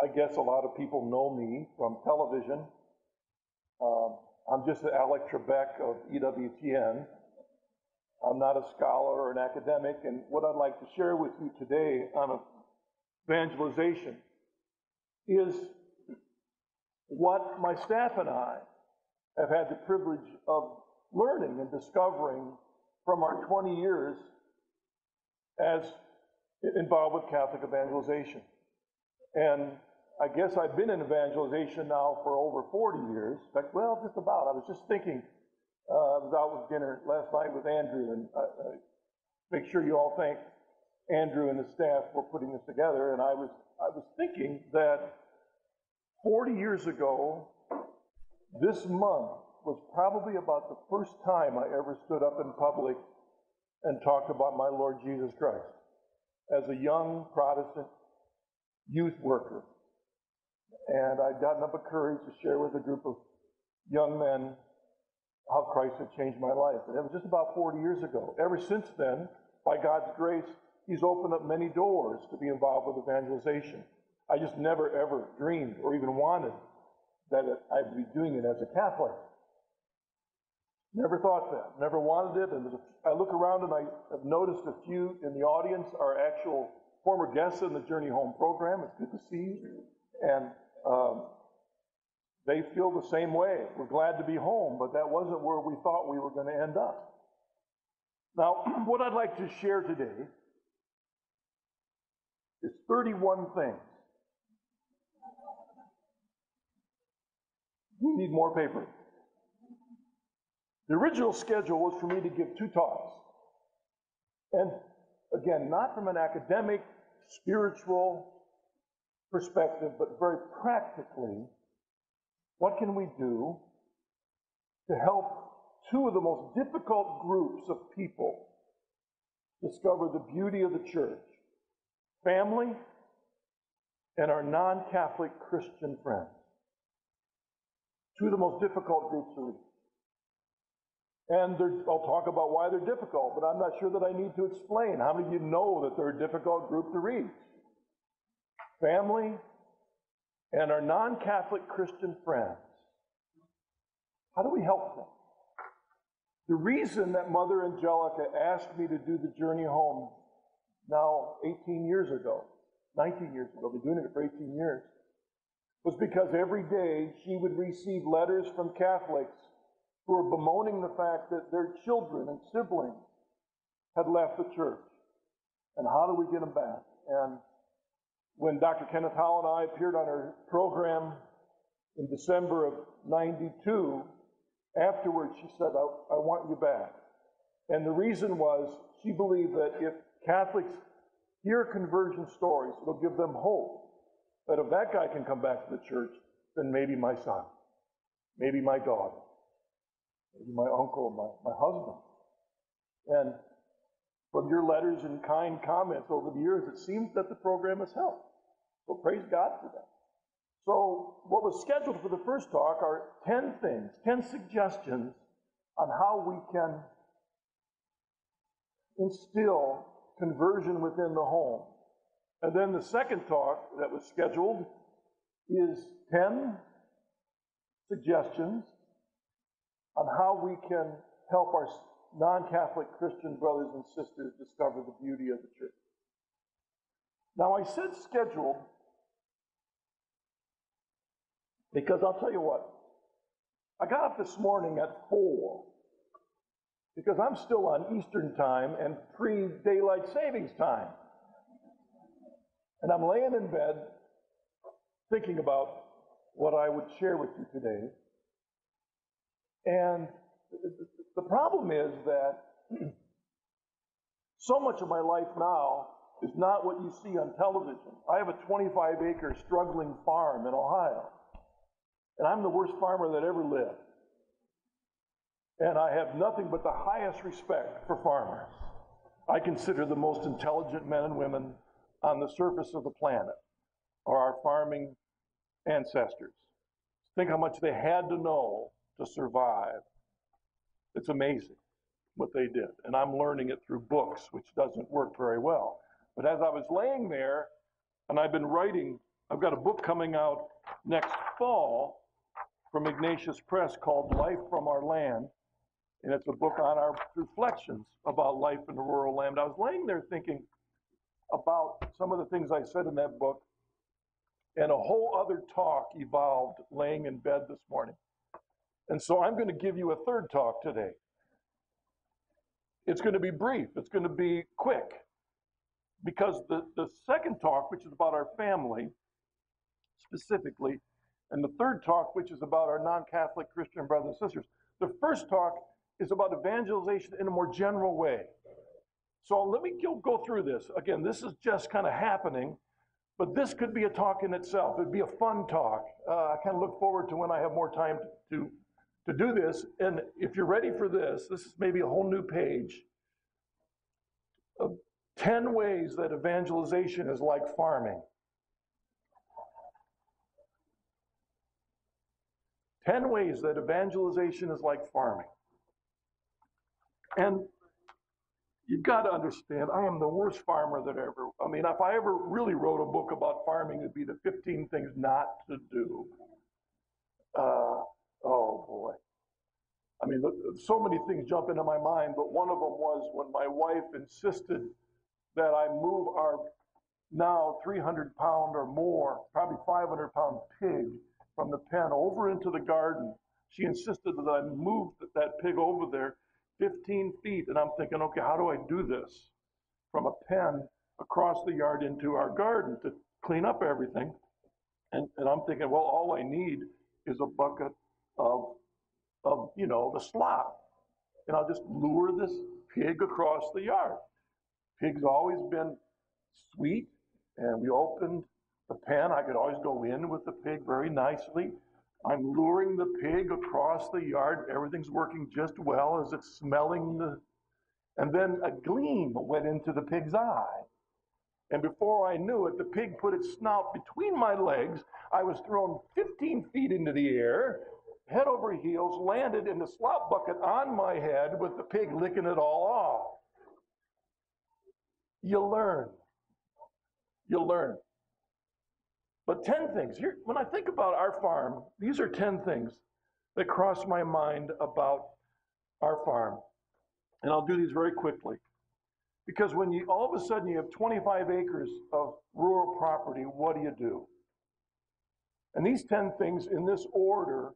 I guess a lot of people know me from television. I'm just the Alec Trebek of EWTN. I'm not a scholar or an academic, and what I'd like to share with you today on evangelization is what my staff and I have had the privilege of learning and discovering from our 20 years as involved with Catholic evangelization. And I guess I've been in evangelization now for over 40 years. In fact, well, just about. I was just thinking, I was out with dinner last night with Andrew, and make sure you all thank Andrew and his staff for putting this together. And I was thinking that 40 years ago, this month was probably about the first time I ever stood up in public and talked about my Lord Jesus Christ as a young Protestant youth worker. And I'd gotten up the courage to share with a group of young men how Christ had changed my life. And it was just about 40 years ago. Ever since then, by God's grace, He's opened up many doors to be involved with evangelization. I just never, ever dreamed or even wanted that I'd be doing it as a Catholic. Never thought that. Never wanted it. And I look around and I have noticed a few in the audience are actual former guests in the Journey Home program. It's good to see you. And they feel the same way. We're glad to be home, but that wasn't where we thought we were going to end up. Now, what I'd like to share today is 31 things. We need more paper. The original schedule was for me to give 2 talks. And again, not from an academic, spiritual perspective, but very practically, what can we do to help 2 of the most difficult groups of people discover the beauty of the church? Family and our non-Catholic Christian friends. 2 of the most difficult groups to reach. And I'll talk about why they're difficult, but I'm not sure that I need to explain. How many of you know that they're a difficult group to reach? Family and our non-Catholic Christian friends. How do we help them? The reason that Mother Angelica asked me to do the Journey Home now 18 years ago, 19 years ago, I've been doing it for 18 years, was because every day she would receive letters from Catholics who were bemoaning the fact that their children and siblings had left the church. And how do we get them back? And when Dr. Kenneth Howell and I appeared on her program in December of '92, afterwards she said, I want you back. And the reason was she believed that if Catholics hear conversion stories, it'll give them hope that if that guy can come back to the church, then maybe my son, maybe my daughter, maybe my uncle, my husband. And from your letters and kind comments over the years, it seems that the program has helped. So praise God for that. So what was scheduled for the first talk are 10 things, 10 suggestions on how we can instill conversion within the home. And then the second talk that was scheduled is 10 suggestions on how we can help our non-Catholic Christian brothers and sisters discover the beauty of the church. Now, I said scheduled because I'll tell you what, I got up this morning at 4 because I'm still on Eastern time and pre-daylight savings time. And I'm laying in bed thinking about what I would share with you today. And the problem is that so much of my life now is not what you see on television. I have a 25-acre struggling farm in Ohio. And I'm the worst farmer that ever lived. And I have nothing but the highest respect for farmers. I consider the most intelligent men and women on the surface of the planet are our farming ancestors. Think how much they had to know to survive. It's amazing what they did. And I'm learning it through books, which doesn't work very well. But as I was laying there, and I've been writing I've got a book coming out next fall from Ignatius Press called Life from Our Land. And it's a book on our reflections about life in the rural land. I was laying there thinking about some of the things I said in that book, and a whole other talk evolved laying in bed this morning. And so I'm going to give you a third talk today. It's going to be brief. It's going to be quick. Because the second talk, which is about our family specifically, and the third talk, which is about our non-Catholic Christian brothers and sisters, the first talk is about evangelization in a more general way. So let me go through this. Again, this is just kind of happening, but this could be a talk in itself. It'd be a fun talk. I kind of look forward to when I have more time to do this. And if you're ready for this, this is maybe a whole new page of 10 ways that evangelization is like farming. 10 ways that evangelization is like farming. And you've got to understand, I am the worst farmer that ever. I mean, if I ever really wrote a book about farming, it'd be the 15 things not to do. Oh boy. I mean, so many things jump into my mind, but one of them was when my wife insisted that I move our now 300-pound or more, probably 500-pound pig from the pen over into the garden. She insisted that I move that pig over there 15 feet, and I'm thinking, okay, how do I do this? From a pen across the yard into our garden to clean up everything. And I'm thinking, well, all I need is a bucket of the slop. And I'll just lure this pig across the yard. Pig's always been sweet, and we opened the pen. I could always go in with the pig very nicely. I'm luring the pig across the yard. Everything's working just well as it's smelling and then a gleam went into the pig's eye. And before I knew it, the pig put its snout between my legs. I was thrown 15 feet into the air, head over heels, landed in the slop bucket on my head with the pig licking it all off. You learn. But 10 things. Here, when I think about our farm, these are 10 things that cross my mind about our farm. And I'll do these very quickly. Because when you all of a sudden you have 25 acres of rural property, what do? And these 10 things in this order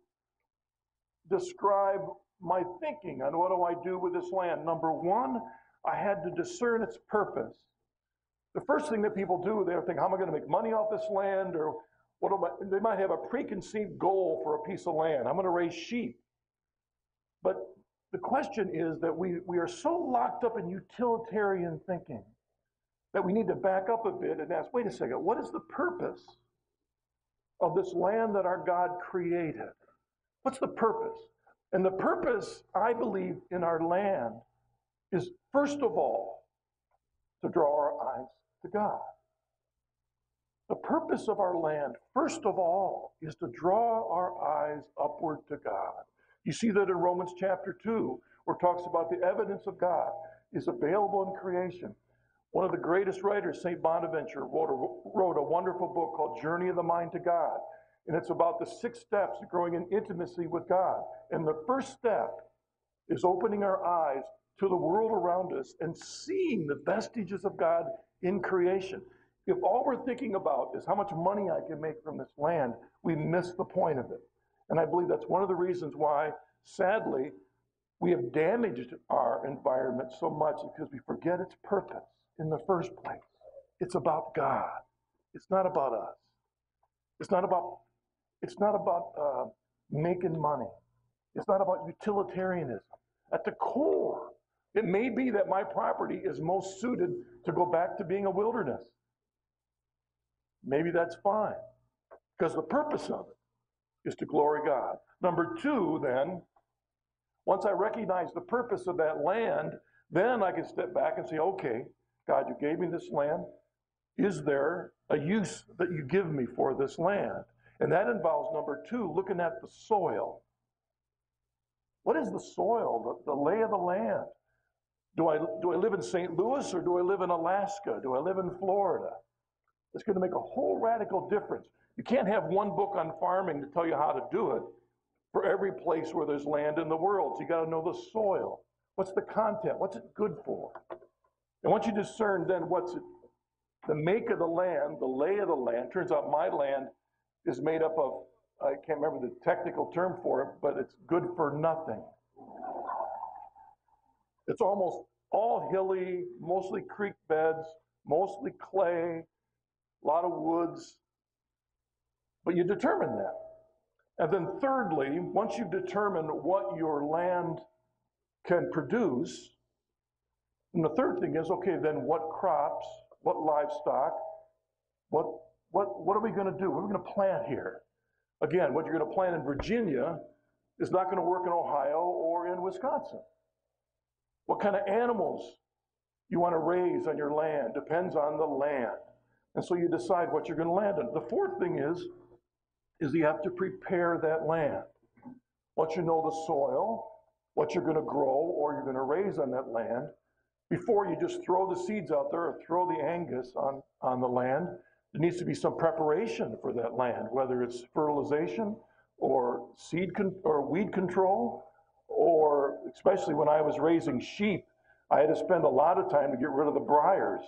describe my thinking on what do I do with this land. Number one, I had to discern its purpose. The first thing that people do, they think, how am I going to make money off this land? Or they might have a preconceived goal for a piece of land. I'm going to raise sheep. But the question is that we are so locked up in utilitarian thinking that we need to back up a bit and ask, wait a second, what is the purpose of this land that our God created? What's the purpose? And the purpose, I believe, in our land is, first of all, to draw our eyes to God. The purpose of our land, first of all, is to draw our eyes upward to God. You see that in Romans chapter 2, where it talks about the evidence of God is available in creation. One of the greatest writers, St. Bonaventure, wrote a wonderful book called Journey of the Mind to God. And it's about the 6 steps of growing in intimacy with God. And the first step is opening our eyes to the world around us and seeing the vestiges of God in creation. If all we're thinking about is how much money I can make from this land, we miss the point of it. And I believe that's one of the reasons why, sadly, we have damaged our environment so much, because we forget its purpose in the first place. It's about God. It's not about us. It's not about making money. It's not about utilitarianism. At the core, it may be that my property is most suited to go back to being a wilderness. Maybe that's fine, because the purpose of it is to glory God. Number 2, then, once I recognize the purpose of that land, then I can step back and say, okay, God, you gave me this land. Is there a use that you give me for this land? And that involves, number 2, looking at the soil. What is the soil, the lay of the land? Do I live in St. Louis, or do I live in Alaska? Do I live in Florida? It's going to make a whole radical difference. You can't have one book on farming to tell you how to do it for every place where there's land in the world. So you got to know the soil. What's the content? What's it good for? And once you discern then what's it, the make of the land, the lay of the land, turns out my land is made up of, I can't remember the technical term for it, but it's good for nothing. It's almost all hilly, mostly creek beds, mostly clay, a lot of woods, but you determine that. And then thirdly, once you've determined what your land can produce, and the third thing is, okay, then what crops, what livestock, what are we going to do? What are we going to plant here? Again, what you're going to plant in Virginia is not going to work in Ohio or in Wisconsin. What kind of animals you want to raise on your land depends on the land. And so you decide what you're going to land on. The fourth thing is you have to prepare that land. Once you know the soil, what you're going to grow or you're going to raise on that land, before you just throw the seeds out there or throw the Angus on the land, there needs to be some preparation for that land, whether it's fertilization or or weed control, or especially when I was raising sheep, I had to spend a lot of time to get rid of the briars.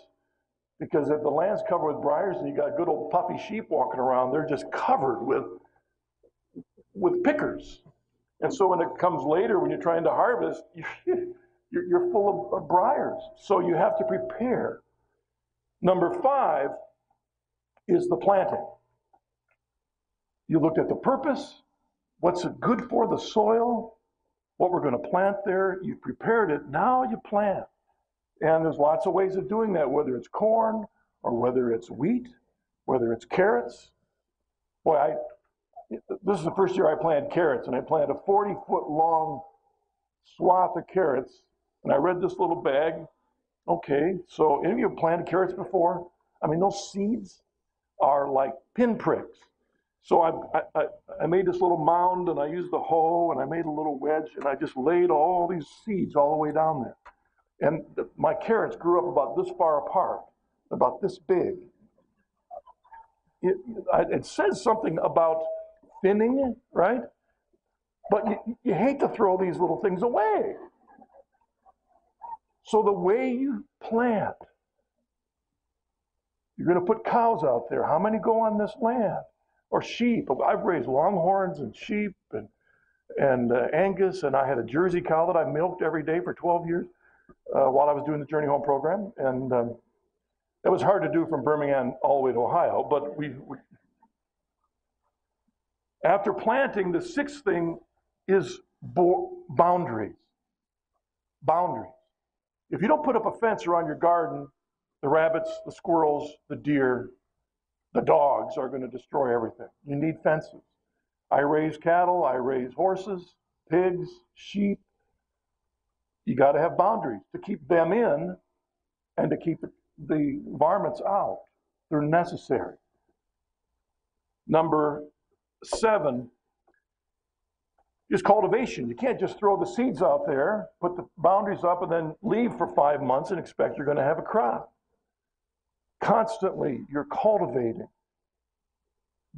Because if the land's covered with briars and you got good old puffy sheep walking around, they're just covered with pickers. And so when it comes later, when you're trying to harvest, you're full of briars. So you have to prepare. Number 5 is the planting. You looked at the purpose, what's it good for, the soil, what we're going to plant there. You've prepared it, now you plant. And there's lots of ways of doing that, whether it's corn or whether it's wheat, whether it's carrots. Boy, this is the first year I planted carrots, and I planted a 40-foot long swath of carrots, and I read this little bag. Okay, so any of you have planted carrots before? I mean, those seeds are like pinpricks. So I made this little mound, and I used the hoe, and I made a little wedge, and I just laid all these seeds all the way down there. And my carrots grew up about this far apart, about this big. It says something about thinning, right? But you hate to throw these little things away. So the way you plant, you're going to put cows out there. How many go on this land? Or sheep. I've raised longhorns and sheep and Angus, and I had a Jersey cow that I milked every day for 12 years. While I was doing the Journey Home program, and it was hard to do from Birmingham all the way to Ohio, but we after planting, the 6th thing is boundaries. Boundaries. If you don't put up a fence around your garden, the rabbits, the squirrels, the deer, the dogs are going to destroy everything. You need fences. I raise cattle, I raise horses, pigs, sheep. You got to have boundaries to keep them in and to keep the varmints out. They're necessary. Number 7 is cultivation. You can't just throw the seeds out there, put the boundaries up, and then leave for 5 months and expect you're going to have a crop. Constantly, you're cultivating,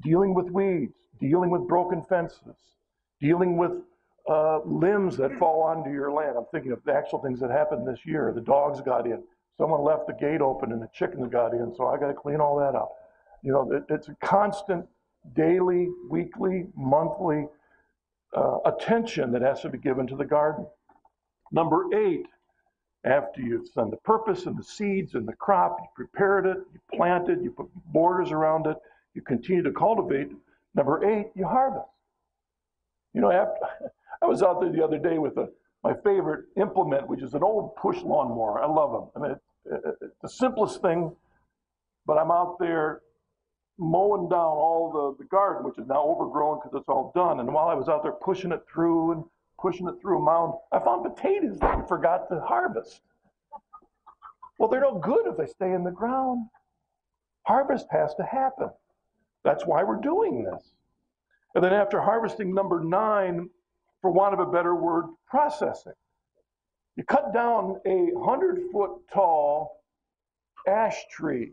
dealing with weeds, dealing with broken fences, dealing with limbs that fall onto your land. I'm thinking of the actual things that happened this year. The dogs got in. Someone left the gate open and the chickens got in, so I got to clean all that up. You know, it's a constant daily, weekly, monthly attention that has to be given to the garden. Number 8, after you've done the purpose and the seeds and the crop, you prepared it, you planted, you put borders around it, you continue to cultivate. Number 8, you harvest. You know, I was out there the other day with my favorite implement, which is an old push lawnmower. I love them. I mean, it's the simplest thing, but I'm out there mowing down all the garden, which is now overgrown because it's all done. And while I was out there pushing it through a mound, I found potatoes that I forgot to harvest. Well, they're no good if they stay in the ground. Harvest has to happen. That's why we're doing this. And then after harvesting, number 9, for want of a better word, processing. You cut down a 100-foot tall ash tree.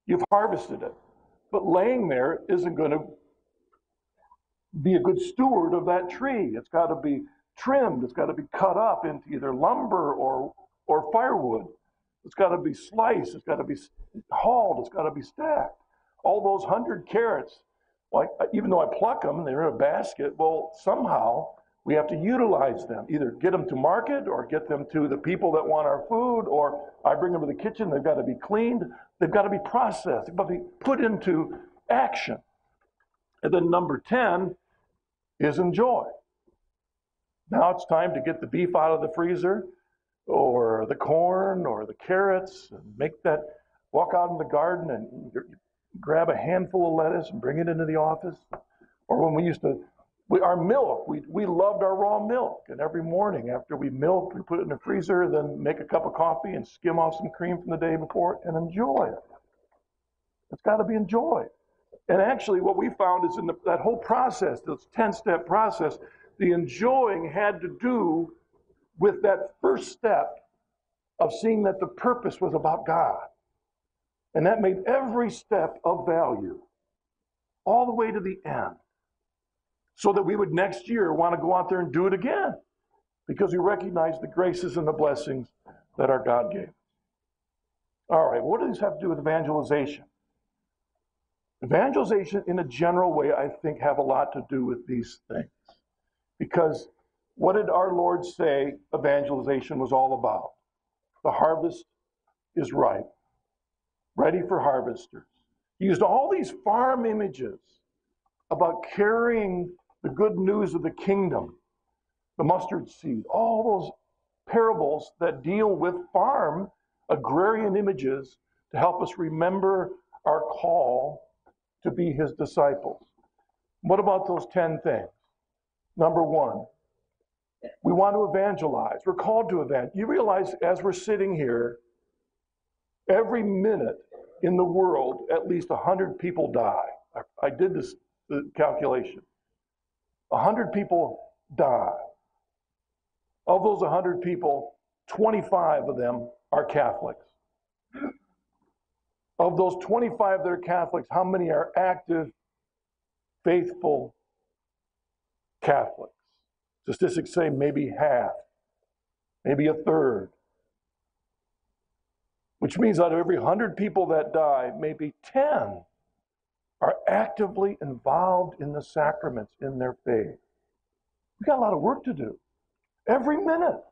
You've harvested it. But laying there isn't going to be a good steward of that tree. It's got to be trimmed. It's got to be cut up into either lumber or firewood. It's got to be sliced. It's got to be hauled. It's got to be stacked. All those 100 carrots, like, even though I pluck them, they're in a basket, well, somehow we have to utilize them, either get them to market or get them to the people that want our food, or I bring them to the kitchen. They've got to be cleaned. They've got to be processed. They've got to be put into action. And then number 10 is enjoy. Now it's time to get the beef out of the freezer, or the corn, or the carrots, and make that, walk out in the garden and grab a handful of lettuce and bring it into the office. Or when we used to, our milk, we loved our raw milk. And every morning after we milked, we put it in the freezer, then make a cup of coffee and skim off some cream from the day before and enjoy it. It's got to be enjoyed. And actually what we found is in that whole process, this 10-step process, the enjoying had to do with that first step of seeing that the purpose was about God. And that made every step of value, all the way to the end, so that we would next year want to go out there and do it again, because we recognize the graces and the blessings that our God gave. All right, what does this have to do with evangelization? Evangelization, in a general way, I think, have a lot to do with these things. Because what did our Lord say evangelization was all about? The harvest is ripe, ready for harvesters. He used all these farm images about carrying the good news of the kingdom, the mustard seed, all those parables that deal with farm agrarian images to help us remember our call to be his disciples. What about those 10 things? Number 1, we want to evangelize. We're called to evangelize. You realize as we're sitting here, every minute in the world, at least 100 people die. I did the calculation. 100 people die. Of those 100 people, 25 of them are Catholics. Of those 25 that are Catholics, how many are active, faithful Catholics? Statistics say maybe half, maybe a third. Which means out of every 100 people that die, maybe 10 are actively involved in the sacraments in their faith. We've got a lot of work to do. Every minute,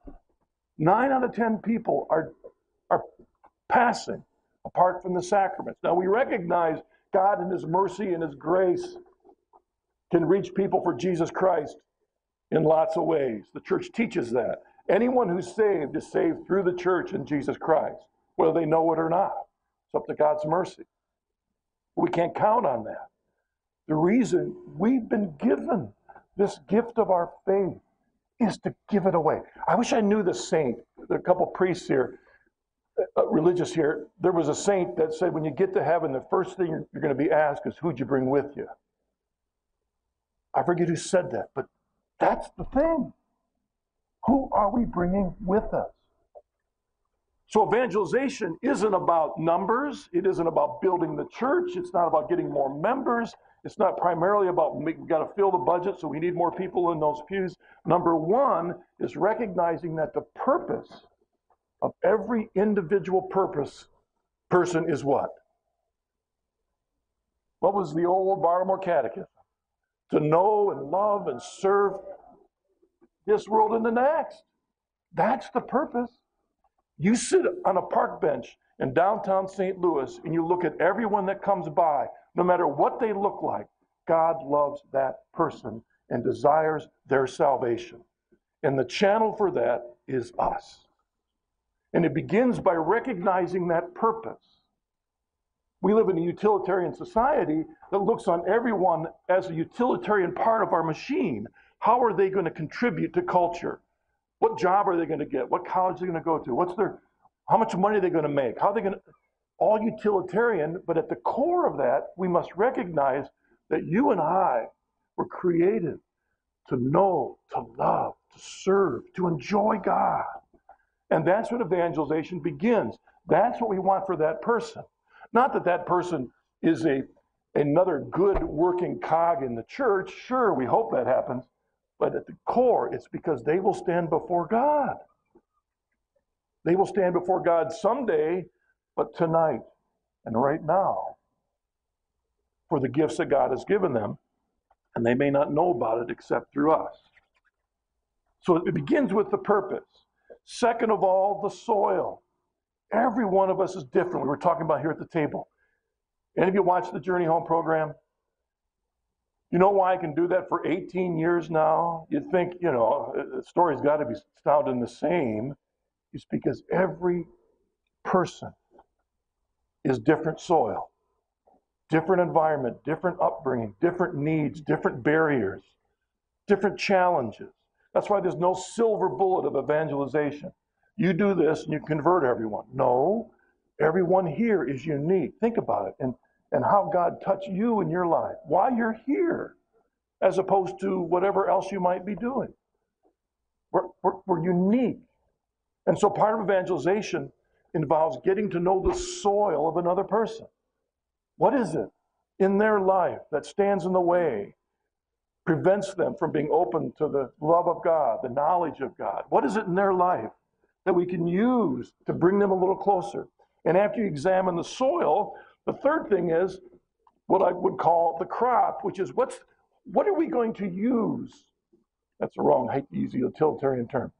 9 out of 10 people are passing apart from the sacraments. Now, we recognize God in his mercy and his grace can reach people for Jesus Christ in lots of ways. The church teaches that. Anyone who's saved is saved through the church and Jesus Christ, whether they know it or not. It's up to God's mercy. We can't count on that. The reason we've been given this gift of our faith is to give it away. I wish I knew the saint. There are a couple priests here, religious here. There was a saint that said when you get to heaven, the first thing you're going to be asked is, who'd you bring with you? I forget who said that, but that's the thing. Who are we bringing with us? So evangelization isn't about numbers. It isn't about building the church. It's not about getting more members. It's not primarily about we've got to fill the budget, so we need more people in those pews. Number 1 is recognizing that the purpose of every individual person is what? What was the old Baltimore Catechism? To know and love and serve this world and the next. That's the purpose. You sit on a park bench in downtown St. Louis and you look at everyone that comes by, no matter what they look like, God loves that person and desires their salvation. And the channel for that is us. And it begins by recognizing that purpose. We live in a utilitarian society that looks on everyone as a utilitarian part of our machine. How are they going to contribute to culture? What job are they going to get? What college are they going to go to? How much money are they going to make? How are they going to? All utilitarian, but at the core of that, we must recognize that you and I were created to know, to love, to serve, to enjoy God. And that's when evangelization begins. That's what we want for that person. Not that that person is another good working cog in the church. Sure, we hope that happens. But at the core, it's because they will stand before God. They will stand before God someday, but tonight and right now, for the gifts that God has given them, and they may not know about it except through us. So it begins with the purpose. Second of all, the soil. Every one of us is different. We were talking about here at the table. Any of you watch the Journey Home program? You know why I can do that for 18 years now? You'd think, the story's got to be sounding the same. It's because every person is different soil, different environment, different upbringing, different needs, different barriers, different challenges. That's why there's no silver bullet of evangelization. You do this and you convert everyone. No, everyone here is unique. Think about it and how God touched you in your life, why you're here, as opposed to whatever else you might be doing. We're unique. And so part of evangelization involves getting to know the soil of another person. What is it in their life that stands in the way, prevents them from being open to the love of God, the knowledge of God? What is it in their life that we can use to bring them a little closer? And after you examine the soil, the third thing is what I would call the crop, which is what are we going to use? That's the wrong, I hate to use the utilitarian term.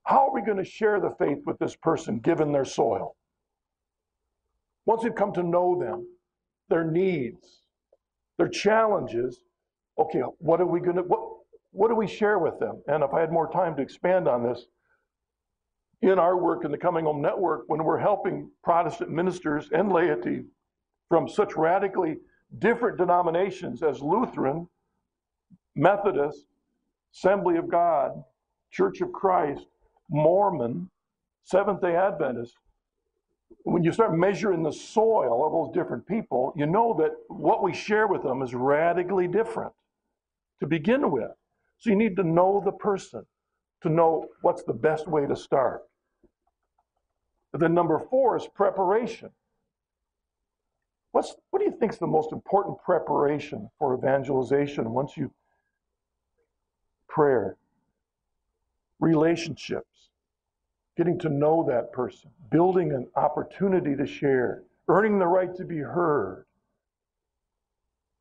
How are we going to share the faith with this person given their soil? Once we've come to know them, their needs, their challenges, okay, what do we share with them? And if I had more time to expand on this, in our work in the Coming Home Network, when we're helping Protestant ministers and laity from such radically different denominations as Lutheran, Methodist, Assembly of God, Church of Christ, Mormon, Seventh-day Adventist, when you start measuring the soil of those different people, you know that what we share with them is radically different to begin with. So you need to know the person to know what's the best way to start. But then number 4 is preparation. What do you think is the most important preparation for evangelization once you prayer, relationships, getting to know that person, building an opportunity to share, earning the right to be heard.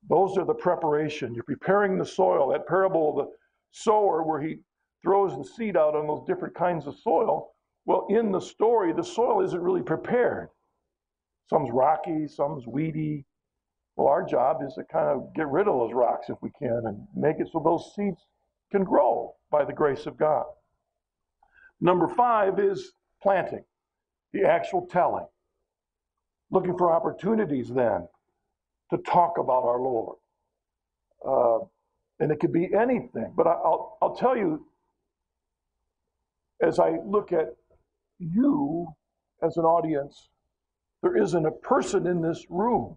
Those are the preparation. You're preparing the soil. That parable of the sower where he throws the seed out on those different kinds of soil. Well, in the story, the soil isn't really prepared. Some's rocky, some's weedy. Well, our job is to kind of get rid of those rocks if we can and make it so those seeds can grow by the grace of God. Number 5 is planting, the actual telling. Looking for opportunities then to talk about our Lord. And it could be anything, but I'll tell you, as I look at you as an audience, there isn't a person in this room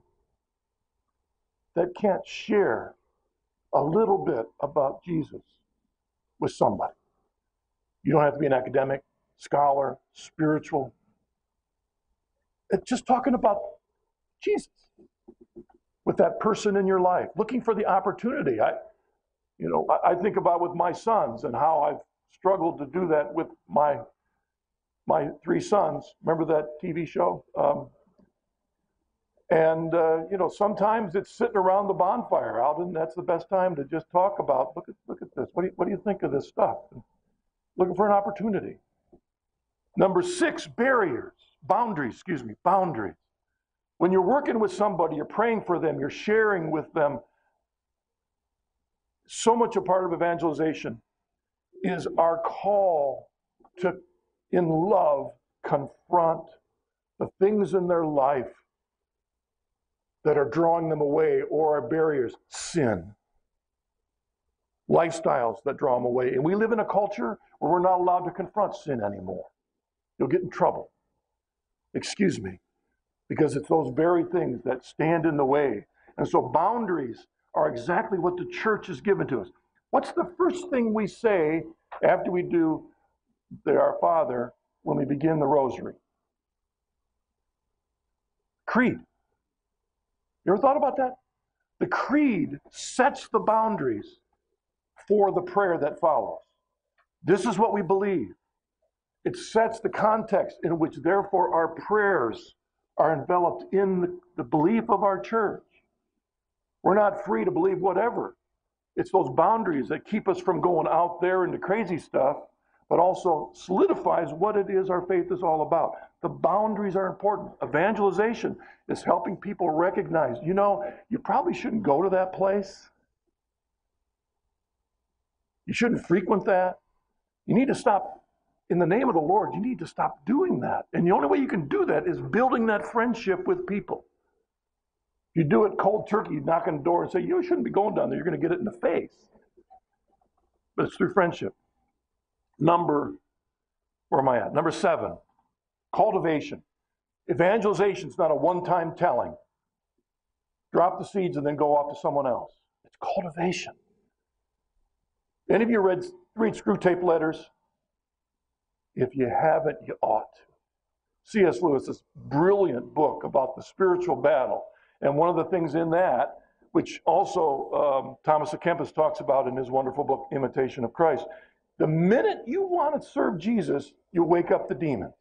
that can't share a little bit about Jesus with somebody. You don't have to be an academic, scholar, spiritual. It's just talking about Jesus with that person in your life, looking for the opportunity. I think about with my sons and how I've struggled to do that with my 3 sons. Remember that TV show? Sometimes it's sitting around the bonfire, Alden. That's the best time to just talk about, look at this. What do you think of this stuff? Looking for an opportunity. Number 6, boundaries. When you're working with somebody, you're praying for them, you're sharing with them. So much a part of evangelization is our call to, in love, confront the things in their life that are drawing them away or are barriers. Sin. Lifestyles that draw them away. And we live in a culture where we're not allowed to confront sin anymore. You'll get in trouble. Excuse me. Because it's those very things that stand in the way. And so boundaries are exactly what the church has given to us. What's the first thing we say after we do the Our Father when we begin the rosary? Creed. You ever thought about that? The creed sets the boundaries for the prayer that follows. This is what we believe. It sets the context in which, therefore, our prayers are enveloped in the belief of our church. We're not free to believe whatever. It's those boundaries that keep us from going out there into crazy stuff, but also solidifies what it is our faith is all about. The boundaries are important. Evangelization is helping people recognize, you probably shouldn't go to that place. You shouldn't frequent that. You need to stop. In the name of the Lord, you need to stop doing that. And the only way you can do that is building that friendship with people. You do it cold turkey, you knock on the door and say, you shouldn't be going down there. You're going to get it in the face. But it's through friendship. Where am I at? Number 7, cultivation. Evangelization is not a one-time telling. Drop the seeds and then go off to someone else. It's cultivation. Any of you read Screw Tape Letters? If you haven't, you ought to. C.S. Lewis's brilliant book about the spiritual battle. And one of the things in that, which also Thomas à Kempis talks about in his wonderful book, Imitation of Christ, the minute you want to serve Jesus, you wake up the demons.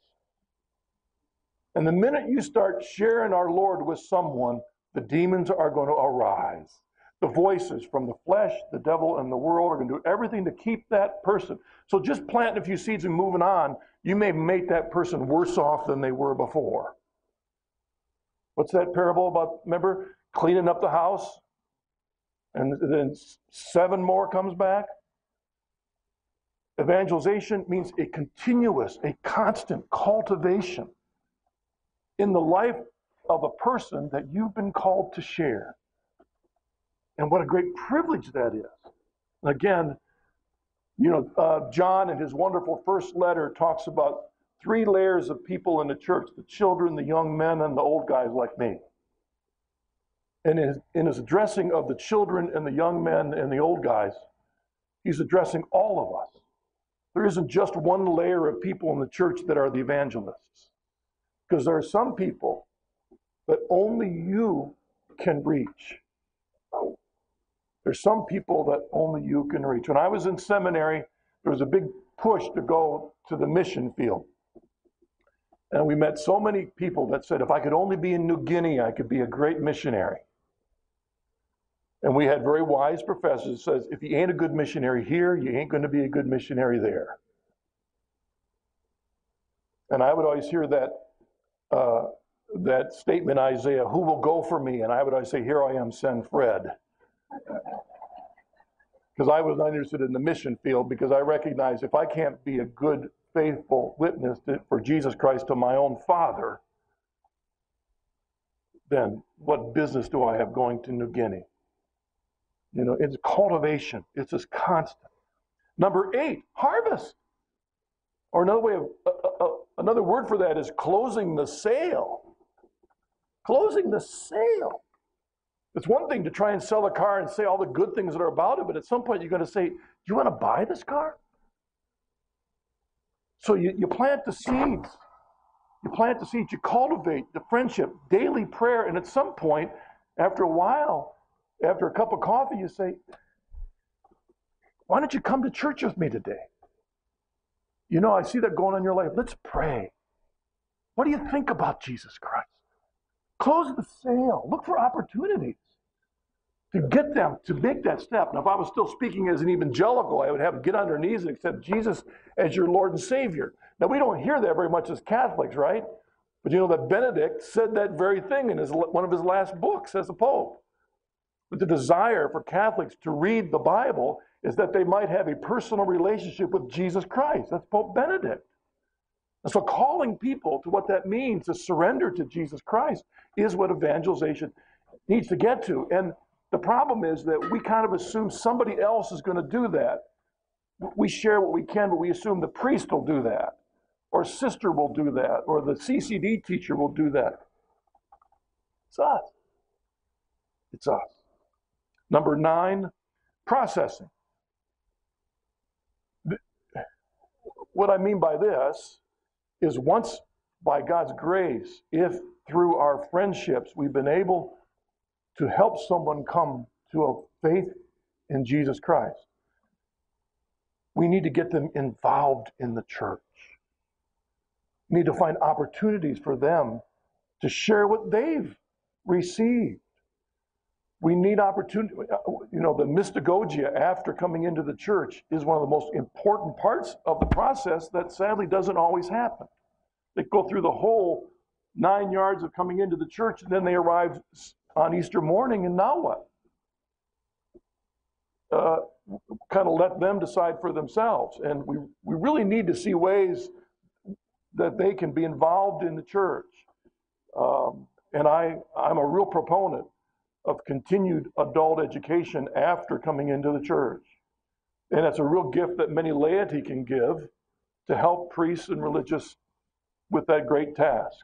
And the minute you start sharing our Lord with someone, the demons are going to arise. The voices from the flesh, the devil, and the world are going to do everything to keep that person. So just planting a few seeds and moving on, you may make that person worse off than they were before. What's that parable about? Remember, cleaning up the house, and then 7 more comes back? Evangelization means a continuous, a constant cultivation in the life of a person that you've been called to share. And what a great privilege that is. Again, John in his wonderful first letter talks about 3 layers of people in the church: the children, the young men, and the old guys like me. And in his addressing of the children and the young men and the old guys, he's addressing all of us. There isn't just one layer of people in the church that are the evangelists. Because there are some people that only you can reach. There's some people that only you can reach. When I was in seminary, there was a big push to go to the mission field. And we met so many people that said, if I could only be in New Guinea, I could be a great missionary. And we had very wise professors that says, if you ain't a good missionary here, you ain't going to be a good missionary there. And I would always hear that statement, Isaiah, who will go for me? And I would always say, here I am, send Fred. Because I was not interested in the mission field, because I recognize if I can't be a good, faithful witness for Jesus Christ to my own father, then what business do I have going to New Guinea? It's cultivation. It's just constant. Number 8, harvest. Or another word for that is closing the sale. Closing the sale. It's one thing to try and sell a car and say all the good things that are about it, but at some point you're going to say, do you want to buy this car? So you plant the seeds. You plant the seeds. You cultivate the friendship, daily prayer, and at some point, after a while, after a cup of coffee, you say, why don't you come to church with me today? I see that going on in your life. Let's pray. What do you think about Jesus Christ? Close the sale. Look for opportunities to get them to make that step. Now, if I was still speaking as an evangelical, I would have to get on their knees and accept Jesus as your Lord and Savior. Now, we don't hear that very much as Catholics, right? But that Benedict said that very thing in one of his last books as a pope. But the desire for Catholics to read the Bible is that they might have a personal relationship with Jesus Christ. That's Pope Benedict. And so calling people to what that means to surrender to Jesus Christ is what evangelization needs to get to. And the problem is that we kind of assume somebody else is going to do that. We share what we can, but we assume the priest will do that, or sister will do that, or the CCD teacher will do that. It's us. It's us. Number 9, processing. What I mean by this is once, by God's grace, if through our friendships, we've been able to help someone come to a faith in Jesus Christ. We need to get them involved in the church. We need to find opportunities for them to share what they've received. We need opportunity. The mystagogia after coming into the church is one of the most important parts of the process that sadly doesn't always happen. They go through the whole 9 yards of coming into the church, and then they arrive on Easter morning, and now what? Kind of let them decide for themselves. And we really need to see ways that they can be involved in the church. And I'm a real proponent of continued adult education after coming into the church. And it's a real gift that many laity can give to help priests and religious with that great task.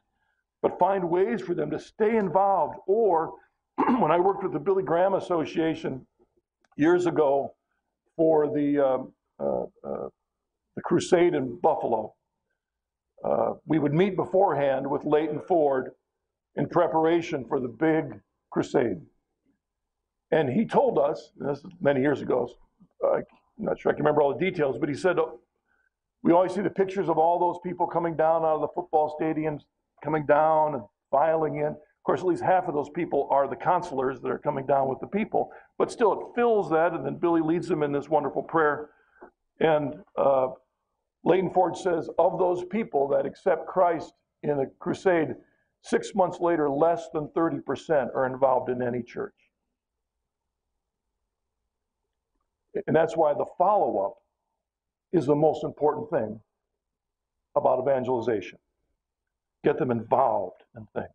But find ways for them to stay involved. Or when I worked with the Billy Graham Association years ago for the crusade in Buffalo, we would meet beforehand with Leighton Ford in preparation for the big crusade. And he told us, and this is many years ago, I'm not sure I can remember all the details, but he said, we always see the pictures of all those people coming down out of the football stadiums, coming down and filing in. Of course, at least half of those people are the counselors that are coming down with the people. But still, it fills that, and then Billy leads them in this wonderful prayer. And Leighton Ford says, of those people that accept Christ in a crusade, 6 months later, less than 30% are involved in any church. And that's why the follow-up is the most important thing about evangelization. Get them involved in things.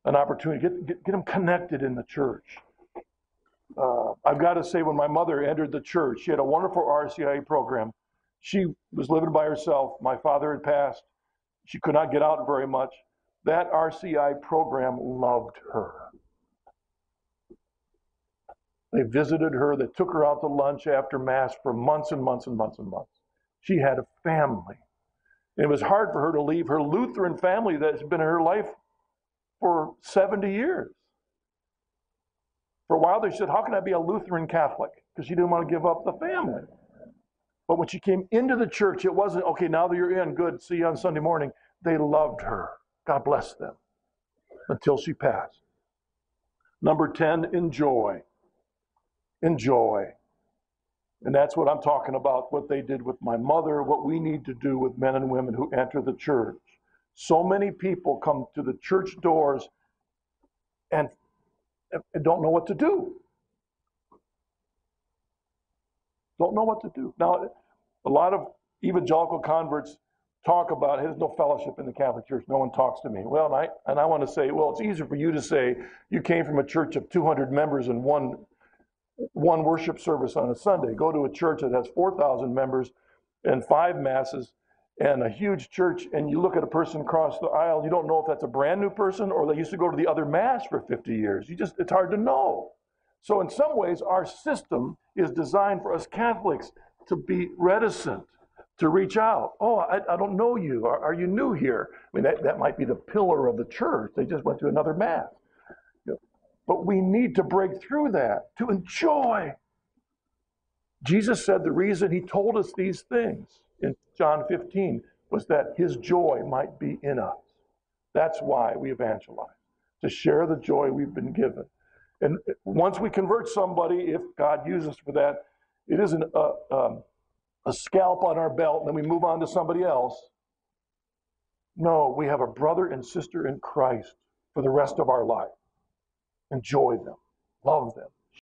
An opportunity, get them connected in the church. I've got to say, when my mother entered the church, she had a wonderful RCIA program. She was living by herself. My father had passed. She could not get out very much. That RCI program loved her. They visited her. They took her out to lunch after Mass for months and months and months and months. She had a family. And it was hard for her to leave her Lutheran family that's been in her life for 70 years. For a while, they said, how can I be a Lutheran Catholic? Because she didn't want to give up the family. But when she came into the church, it wasn't, okay, now that you're in, good, see you on Sunday morning. They loved her. God bless them. Until she passed. Number 10, enjoy. Enjoy. And that's what I'm talking about, what they did with my mother, what we need to do with men and women who enter the church. So many people come to the church doors and don't know what to do. Don't know what to do. Now, a lot of evangelical converts talk about, hey, there's no fellowship in the Catholic Church. No one talks to me. Well, and I want to say, well, it's easier for you to say you came from a church of 200 members and one worship service on a Sunday. Go to a church that has 4,000 members and 5 masses and a huge church, and you look at a person across the aisle, you don't know if that's a brand new person or they used to go to the other mass for 50 years. It's hard to know. So in some ways, our system is designed for us Catholics to be reticent, to reach out. Oh, I don't know you. Are you new here? I mean, that might be the pillar of the church. They just went to another mass. But we need to break through that, to enjoy. Jesus said the reason he told us these things in John 15 was that his joy might be in us. That's why we evangelize, to share the joy we've been given. And once we convert somebody, if God uses us for that, it isn't a scalp on our belt and then we move on to somebody else. No, we have a brother and sister in Christ for the rest of our life. Enjoy them, love them,